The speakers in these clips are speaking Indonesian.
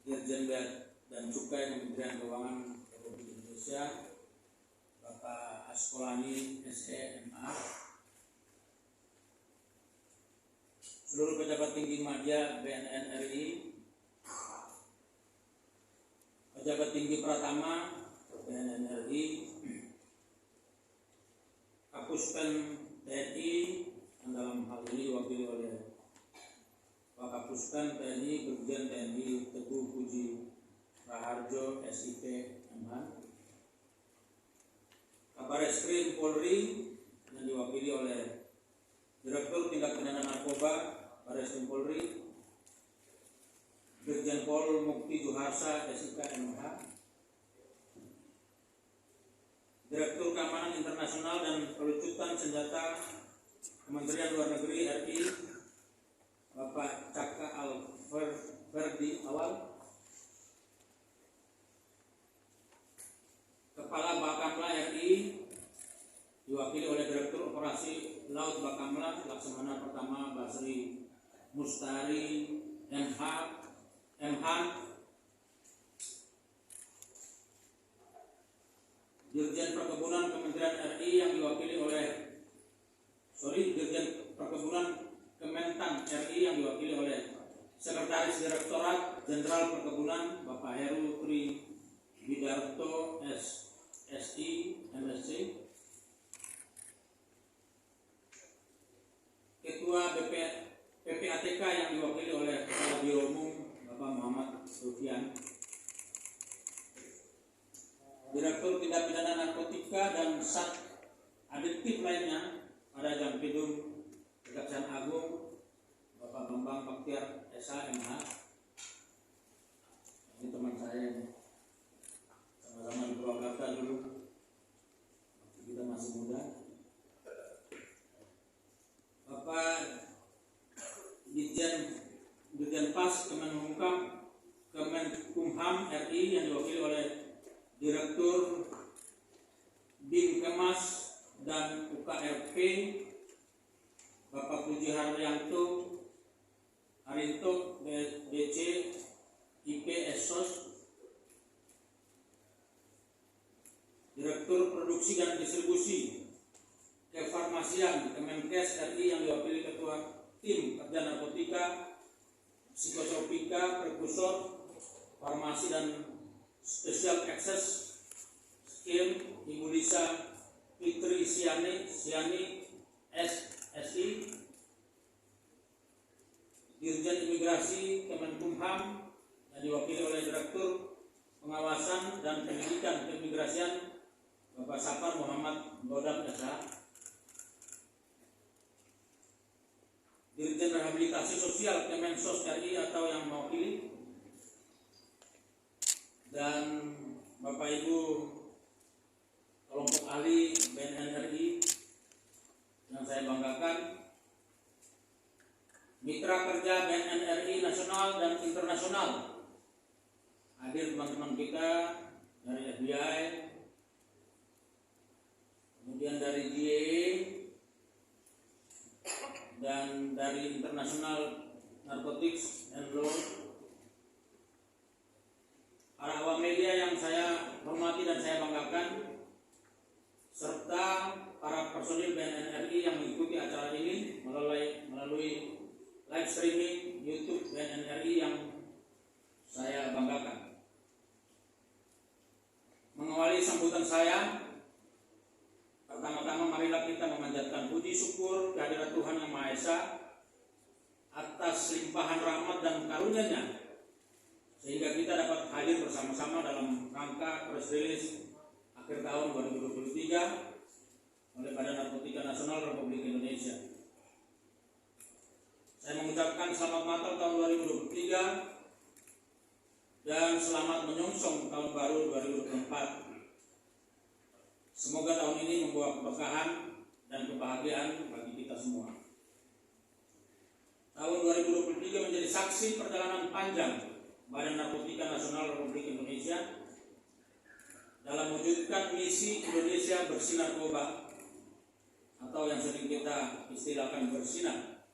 Dirjen Bea dan Cukai Kementerian Keuangan Republik Indonesia, Bapak Askolani SEMA, seluruh pejabat tinggi media BNN RI, pejabat tinggi Pratama BNN RI, Kapuspen TNI, yang dalam hal ini diwakili oleh Wakapuspen TNI Brigjen TNI Teguh Puji Raharjo SIP MH, Kabareskrim Polri yang diwakili oleh Direktur Tindak Pidana Narkoba Bareskrim Polri, Brigjen Pol Mukti Juharsa SIK MH, Direktur Keamanan Internasional dan Pelucutan Senjata Kementerian Luar Negeri RI, Bapak Caka Alverdi Awal, Kepala Bakamla RI diwakili oleh Direktur Operasi Laut Bakamla Laksamana Pertama Basri Mustari MH, Dirjen Perkebunan Kementerian RI yang diwakili oleh Dirjen Perkebunan Kementan RI yang diwakili oleh Sekretaris Direktorat Jenderal Perkebunan Bapak Heru Tri Widarto SSI MSc, Ketua PPATK yang diwakili oleh Kepala Biro Umum Bapak Muhammad Rufian, Direktur Tindak Pidana Narkotika dan Zat Adiktif lainnya pada Jampidum Kejaksaan Agung Bapak Bambang Baktiar SH.MH. Ini teman saya ini, sama-sama di Purwakarta dulu, kita masih muda. Bapak Dirjen Pas Kemenkumham RI yang diwakili oleh Direktur Binkemas dan UKRP Bapak Puji Haryanto Harinto DC IP Esos, Direktur Produksi dan Distribusi Kefarmasian Kemenkes RI yang diwakili Ketua Tim Kerja Narkotika, Psikotropika, Prekursor, Farmasi dan Special Access Scheme Ibu Lisa Fitri Siani SSI, Dirjen Imigrasi Kemenkumham yang diwakili oleh Direktur Pengawasan dan Pendidikan Keimigrasian Bapak Sapar Muhammad Godam SH, Dirjen Rehabilitasi Sosial Kemensos RI atau yang mewakili, dan Bapak Ibu kelompok ahli BNN RI yang saya banggakan, mitra kerja BNN RI nasional dan internasional, hadir teman-teman kita dari FBI, kemudian dari DEA, dan dari International Narcotics and Law, para awam media yang saya hormati dan saya banggakan, serta para personil BNN RI yang mengikuti acara ini melalui live streaming YouTube BNN RI yang saya banggakan. Mengawali sambutan saya, pertama-tama marilah kita memanjatkan puji syukur kehadirat Tuhan Yang Maha Esa atas limpahan rahmat dan karunia-Nya, sehingga kita dapat hadir bersama-sama dalam rangka press release akhir tahun 2023 oleh Badan Narkotika Nasional Republik Indonesia. Saya mengucapkan selamat Natal tahun 2023 dan selamat menyongsong tahun baru 2024. Semoga tahun ini membawa keberkahan dan kebahagiaan bagi kita semua. Tahun 2023 menjadi saksi perjalanan panjang Badan Narkotika Nasional Republik Indonesia dalam mewujudkan misi Indonesia Bersih Narkoba, atau yang sering kita istilahkan bersinar,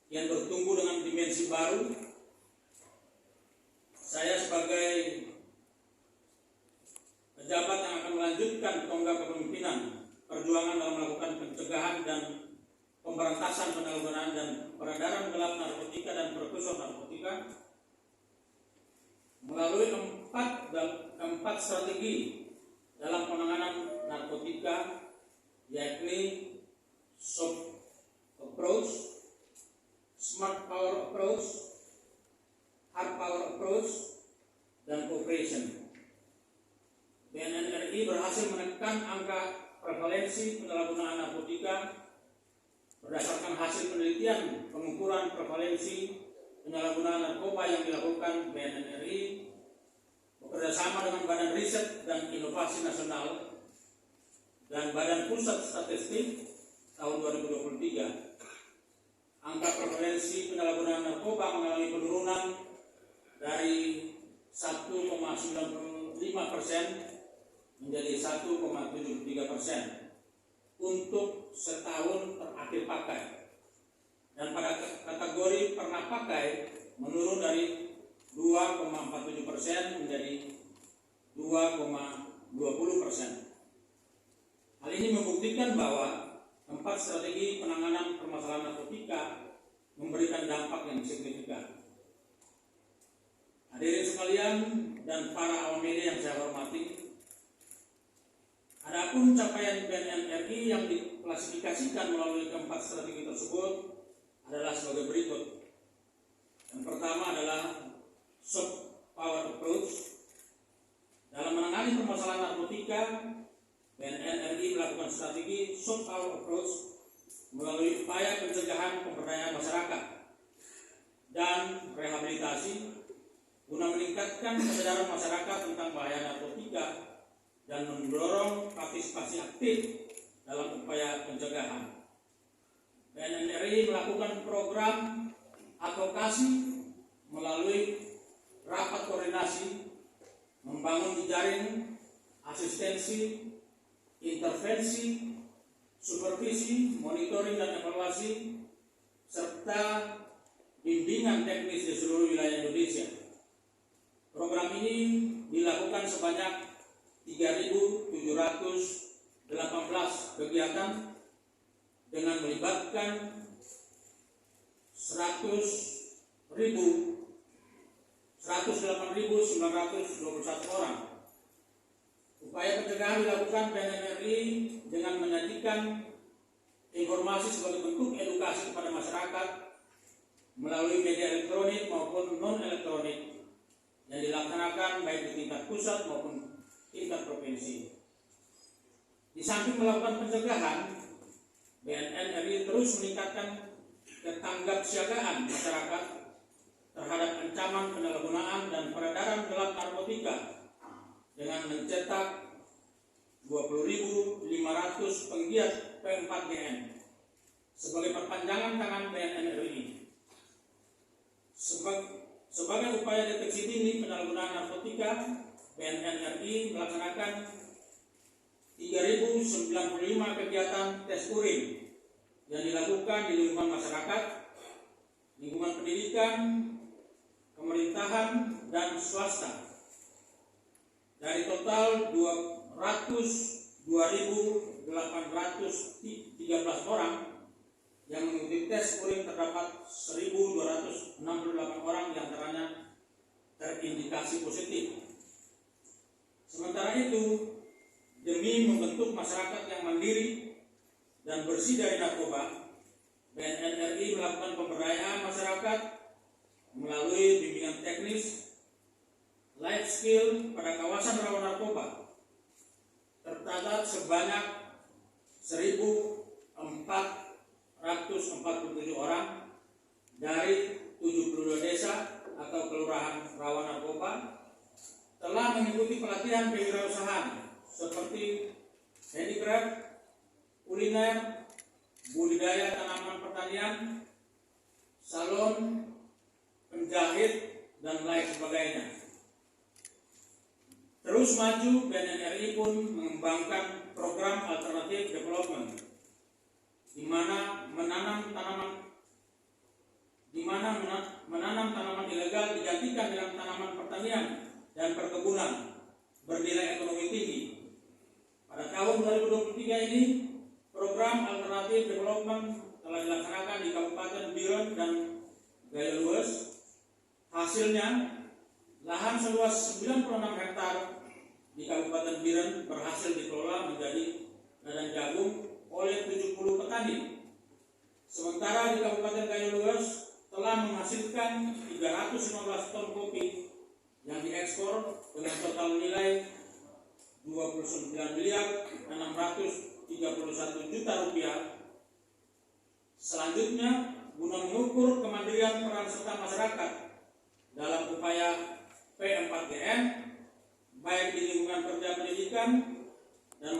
yang bertumbuh dengan dimensi baru saya sebagai pejabat yang akan melanjutkan tonggak kepemimpinan perjuangan dalam melakukan pencegahan dan pemberantasan penyalahgunaan dan peredaran gelap narkotika dan prekursor narkotika melalui empat strategi dalam penanganan narkotika, yakni soft approach, smart power approach, hard power approach, dan cooperation. BNN RI berhasil menekan angka prevalensi penyalahgunaan narkotika berdasarkan hasil penelitian pengukuran prevalensi penyalahgunaan narkoba yang dilakukan BNN RI bekerjasama dengan Badan Riset dan Inovasi Nasional dan Badan Pusat Statistik tahun 2023. Angka prevalensi penyalahgunaan narkoba mengalami penurunan dari 1,95% menjadi 1,73% untuk setahun terakhir pakai, dan pada kategori pernah pakai menurun dari 2,47% menjadi 2,20%. Hal ini membuktikan bahwa 4 strategi penanganan permasalahan narkotika memberikan dampak yang signifikan. Hadirin sekalian dan para awam media yang saya hormati, adapun capaian BNN RI yang diklasifikasikan melalui keempat strategi tersebut adalah sebagai berikut. Yang pertama adalah soft power approach. Dalam menangani permasalahan narkotika, BNN RI melakukan strategi soft power approach melalui upaya pencegahan pemberdayaan masyarakat dan rehabilitasi guna meningkatkan kesadaran masyarakat tentang bahaya narkotika dan mendorong partisipasi aktif dalam upaya pencegahan. BNN RI melakukan program advokasi melalui rapat koordinasi, membangun jejaring asistensi, intervensi, supervisi, monitoring dan evaluasi, serta bimbingan teknis di seluruh wilayah Indonesia. Program ini dilakukan sebanyak 3.718 kegiatan dengan melibatkan 108.921 orang. Upaya pencegahan dilakukan BNN RI dengan menyajikan informasi sebagai bentuk edukasi kepada masyarakat melalui media elektronik maupun non-elektronik yang dilaksanakan baik di tingkat pusat maupun tingkat provinsi. Di samping melakukan pencegahan, BNN RI terus meningkatkan ketanggapsiagaan masyarakat terhadap ancaman penyalahgunaan dan peredaran gelap narkotika dengan mencetak 20.500 penggiat P4GN sebagai perpanjangan tangan BNN RI. Sebagai upaya deteksi dini penyalahgunaan narkotika, BNN RI melaksanakan 3.095 kegiatan tes urin yang dilakukan di lingkungan masyarakat, lingkungan pendidikan, pemerintahan, dan swasta. Dari total 202.813 orang yang mengikuti tes urin, terdapat 1.268 orang yang diantaranya terindikasi positif. Sementara itu, demi membentuk masyarakat yang mandiri dan bersih dari narkoba, BNN RI melakukan pemberdayaan masyarakat melalui bimbingan teknis, life skill pada kawasan rawan narkoba. Tercatat sebanyak 1.447 orang dari 72 desa atau kelurahan rawan narkoba telah mengikuti pelatihan kewirausahaan seperti handicraft, kuliner, budidaya tanaman pertanian, salon, penjahit, dan lain sebagainya. Terus maju, BNN RI pun mengembangkan program alternatif development, di mana menanam menanam tanaman ilegal digantikan dengan tanaman pertanian dan perkebunan bernilai ekonomi tinggi. Pada tahun 2023 ini, program alternatif development telah dilaksanakan di Kabupaten Biren dan Gayo Lues. Hasilnya, lahan seluas 96 hektar di Kabupaten Biren berhasil dikelola menjadi ladang jagung oleh 70 petani. Sementara di Kabupaten Gayo Lues telah menghasilkan 315 ton kopi yang diekspor dengan total nilai 29.631 juta rupiah. Selanjutnya, guna mengukur kemandirian peran serta masyarakat dalam upaya P4GN baik di lingkungan kerja pendidikan dan